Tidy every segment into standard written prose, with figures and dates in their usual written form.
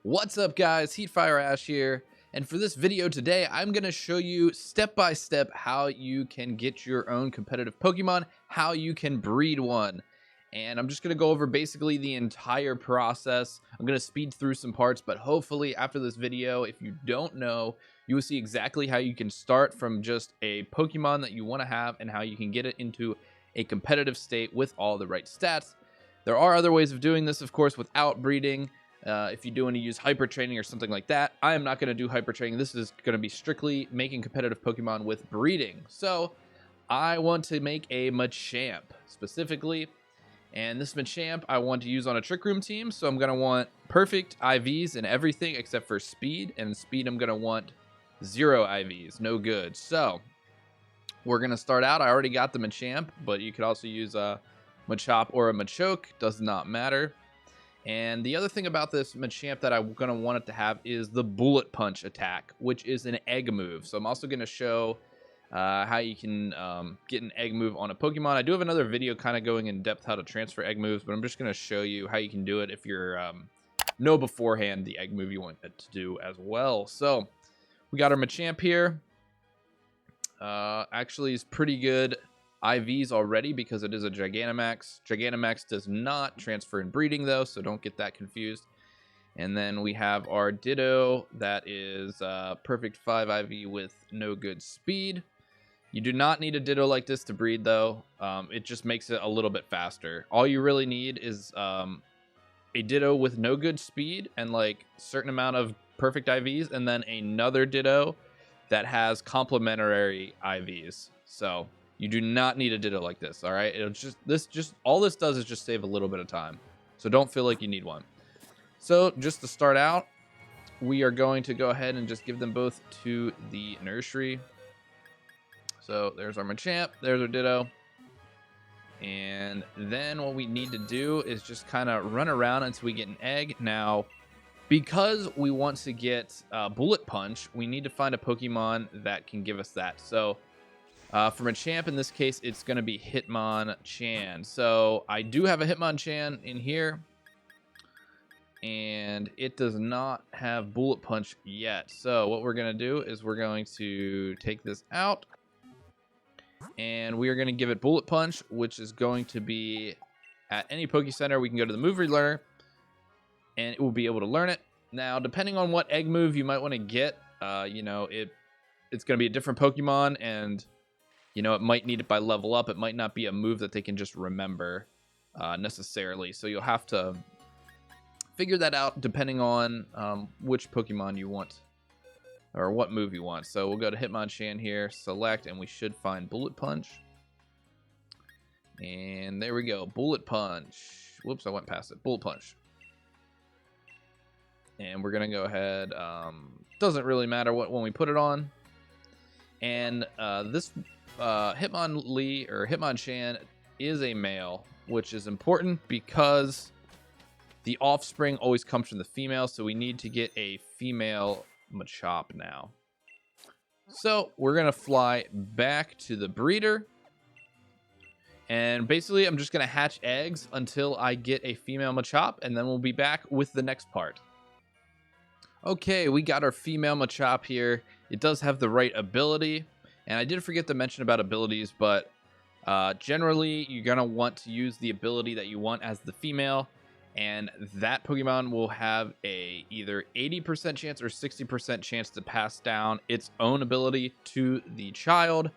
What's up guys, Heatfire Ash here, and for this video today I'm going to show you step by step how you can get your own competitive Pokemon, how you can breed one. And I'm just going to go over basically the entire process. I'm going to speed through some parts, but hopefully after this video, if you don't know, you will see exactly how you can start from just a Pokemon that you want to have and how you can get it into a competitive state with all the right stats. There are other ways of doing this, of course, without breeding. If you do want to use hyper training or something like that, I am not going to do hyper training. This is going to be strictly making competitive Pokemon with breeding. So I want to make a Machamp specifically, and this Machamp I want to use on a Trick Room team. So I'm going to want perfect IVs and everything except for speed, and speed I'm going to want 0 IVs, no good. So we're going to start out. I already got the Machamp, but you could also use a Machop or a Machoke, does not matter. And the other thing about this Machamp that I'm going to want it to have is the Bullet Punch attack, which is an egg move. So I'm also going to show how you can get an egg move on a Pokemon. I do have another video kind of going in depth how to transfer egg moves, but I'm just going to show you how you can do it if you're know beforehand the egg move you want it to do as well. So we got our Machamp here. Actually is pretty good IVs already because it is a Gigantamax. Gigantamax does not transfer in breeding though, so don't get that confused. And then we have our Ditto that is perfect 5 IV with no good speed. You do not need a Ditto like this to breed though. It just makes it a little bit faster. All you really need is a Ditto with no good speed and like certain amount of perfect IVs, and then another Ditto that has complementary IVs. So you do not need a Ditto like this, all right? It'll just all this does is just save a little bit of time. So don't feel like you need one. So just to start out, we are going to go ahead and just give them both to the nursery. So there's our Machamp, there's our Ditto. And then what we need to do is just kind of run around until we get an egg. Now, because we want to get Bullet Punch, we need to find a Pokemon that can give us that. So for Machamp, in this case, it's going to be Hitmonchan. So I do have a Hitmonchan in here, and it does not have Bullet Punch yet. So what we're going to do is we're going to take this out, and we are going to give it Bullet Punch, which is going to be at any Poke Center. We can go to the Move Relearner, and it will be able to learn it. Now, depending on what egg move you might want to get, you know, it's going to be a different Pokemon, and you know, it might need it by level up. It might not be a move that they can just remember necessarily. So you'll have to figure that out depending on which Pokemon you want or what move you want. So we'll go to Hitmonchan here, select, and we should find Bullet Punch. And there we go, Bullet Punch. Whoops, I went past it. Bullet Punch. And we're going to go ahead. Doesn't really matter when we put it on. And this Hitmonchan is a male, which is important because the offspring always comes from the female, so we need to get a female Machop now. So we're gonna fly back to the breeder, and basically I'm just gonna hatch eggs until I get a female Machop, and then we'll be back with the next part. Okay, we got our female Machop here. It does have the right ability. And I did forget to mention about abilities, but generally you're going to want to use the ability that you want as the female, and that Pokemon will have a either 80% chance or 60% chance to pass down its own ability to the child,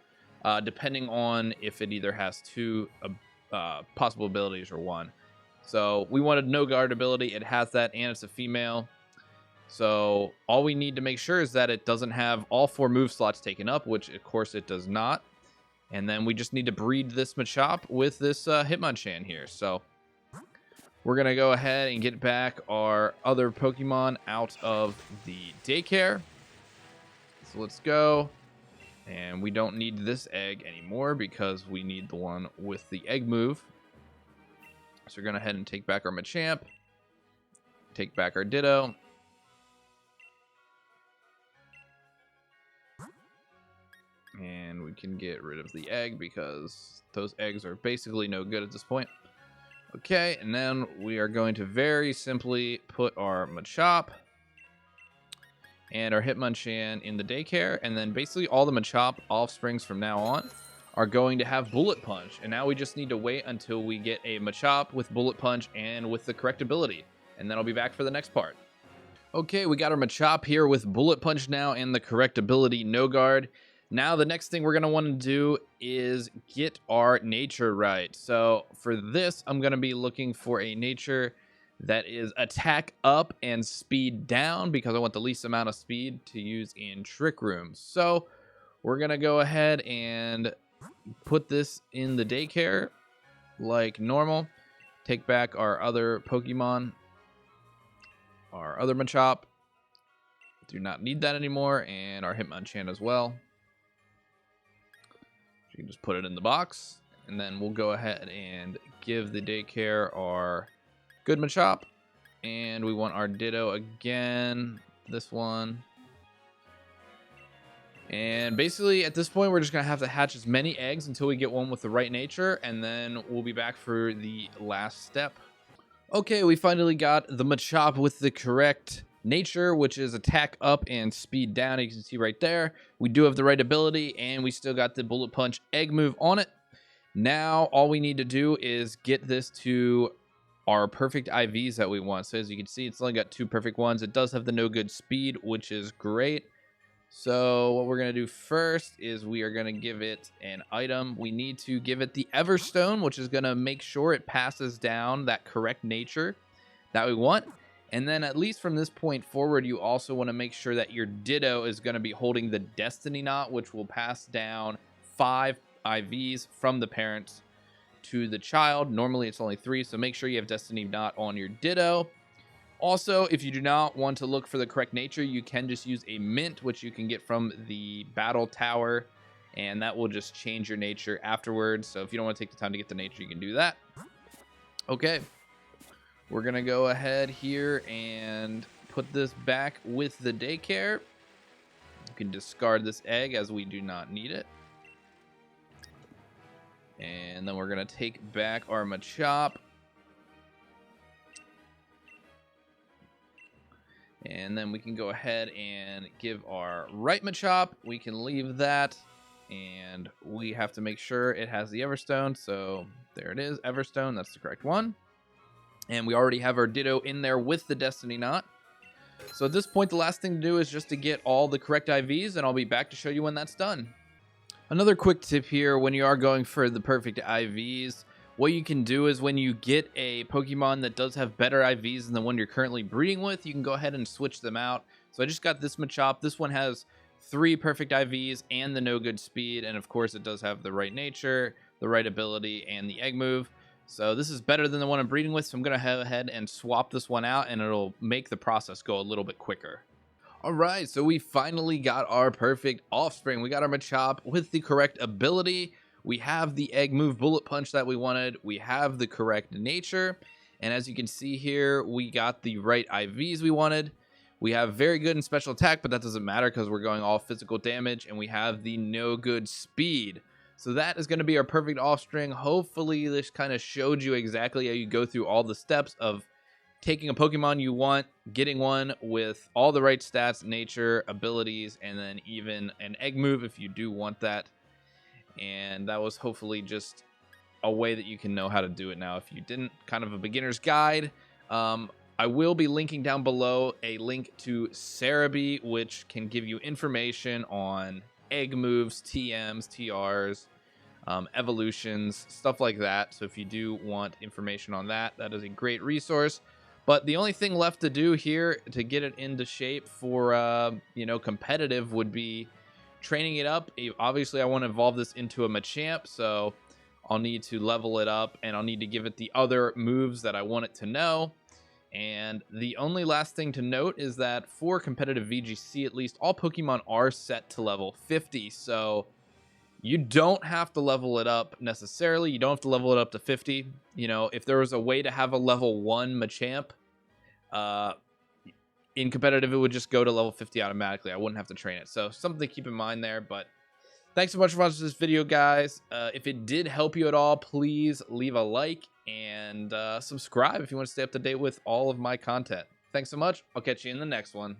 depending on if it either has 2 possible abilities or 1. So we wanted no guard ability. It has that, and it's a female. So all we need to make sure is that it doesn't have all 4 move slots taken up, which of course it does not. And then we just need to breed this Machop with this Hitmonchan here. So we're going to go ahead and get back our other Pokemon out of the daycare. So let's go. And we don't need this egg anymore because we need the one with the egg move. So we're going to go ahead and take back our Machamp. Take back our Ditto. And we can get rid of the egg because those eggs are basically no good at this point. Okay, and then we are going to very simply put our Machop and our Hitmonchan in the daycare. And then basically all the Machop offsprings from now on are going to have Bullet Punch. And now we just need to wait until we get a Machop with Bullet Punch and with the correct ability. And then I'll be back for the next part. Okay, we got our Machop here with Bullet Punch now and the correct ability, No Guard. Now the next thing we're going to want to do is get our nature right. So for this, I'm going to be looking for a nature that is attack up and speed down, because I want the least amount of speed to use in Trick Room. So we're going to go ahead and put this in the daycare like normal. Take back our other Pokemon. Our other Machop. Do not need that anymore. And our Hitmonchan as well. You can just put it in the box. And then we'll go ahead and give the daycare our good Machop. And we want our Ditto again. This one. And basically at this point we're just going to have to hatch as many eggs until we get one with the right nature. And then we'll be back for the last step. Okay, we finally got the Machop with the correct nature, which is attack up and speed down. You can see right there. We do have the right ability, and we still got the Bullet Punch egg move on it. Now, all we need to do is get this to our perfect IVs that we want. So as you can see, it's only got 2 perfect ones. It does have the no good speed, which is great. So what we're going to do first is we are going to give it an item. We need to give it the Everstone, which is going to make sure it passes down that correct nature that we want. And then at least from this point forward, you also want to make sure that your Ditto is going to be holding the Destiny Knot, which will pass down 5 IVs from the parents to the child. Normally it's only 3, so make sure you have Destiny Knot on your Ditto. Also, if you do not want to look for the correct nature, you can just use a mint, which you can get from the battle tower, and that will just change your nature afterwards. So if you don't want to take the time to get the nature, you can do that. Okay, we're going to go ahead here and put this back with the daycare. You can discard this egg as we do not need it. And then we're going to take back our Machop. And then we can go ahead and give our right Machop. We can leave that. And we have to make sure it has the Everstone. So there it is, Everstone. That's the correct one. And we already have our Ditto in there with the Destiny Knot. So at this point, the last thing to do is just to get all the correct IVs. And I'll be back to show you when that's done. Another quick tip here, when you are going for the perfect IVs, what you can do is when you get a Pokemon that does have better IVs than the one you're currently breeding with, you can go ahead and switch them out. So I just got this Machop. This one has 3 perfect IVs and the no good speed. And of course it does have the right nature, the right ability, and the egg move. So this is better than the one I'm breeding with. So I'm going to go ahead and swap this one out, and it'll make the process go a little bit quicker. All right, so we finally got our perfect offspring. We got our Machop with the correct ability. We have the egg move Bullet Punch that we wanted. We have the correct nature. And as you can see here, we got the right IVs we wanted. We have very good in special attack, but that doesn't matter because we're going all physical damage. And we have the no good speed. So that is going to be our perfect offspring. Hopefully this kind of showed you exactly how you go through all the steps of taking a Pokemon you want, getting one with all the right stats, nature, abilities, and then even an egg move if you do want that. And that was hopefully just a way that you can know how to do it now if you didn't. Kind of a beginner's guide. I will be linking down below a link to Serebii, which can give you information on egg moves, TMs, TRs, evolutions, stuff like that. So if you do want information on that, that is a great resource. But the only thing left to do here to get it into shape for, competitive would be training it up. Obviously, I want to evolve this into a Machamp, so I'll need to level it up, and I'll need to give it the other moves that I want it to know. And the only last thing to note is that for competitive VGC, at least, all Pokemon are set to level 50, so you don't have to level it up necessarily. You don't have to level it up to 50. If there was a way to have a level 1 Machamp, in competitive, it would just go to level 50 automatically. I wouldn't have to train it. So something to keep in mind there. But thanks so much for watching this video, guys. If it did help you at all, please leave a like and subscribe if you want to stay up to date with all of my content. Thanks so much. I'll catch you in the next one.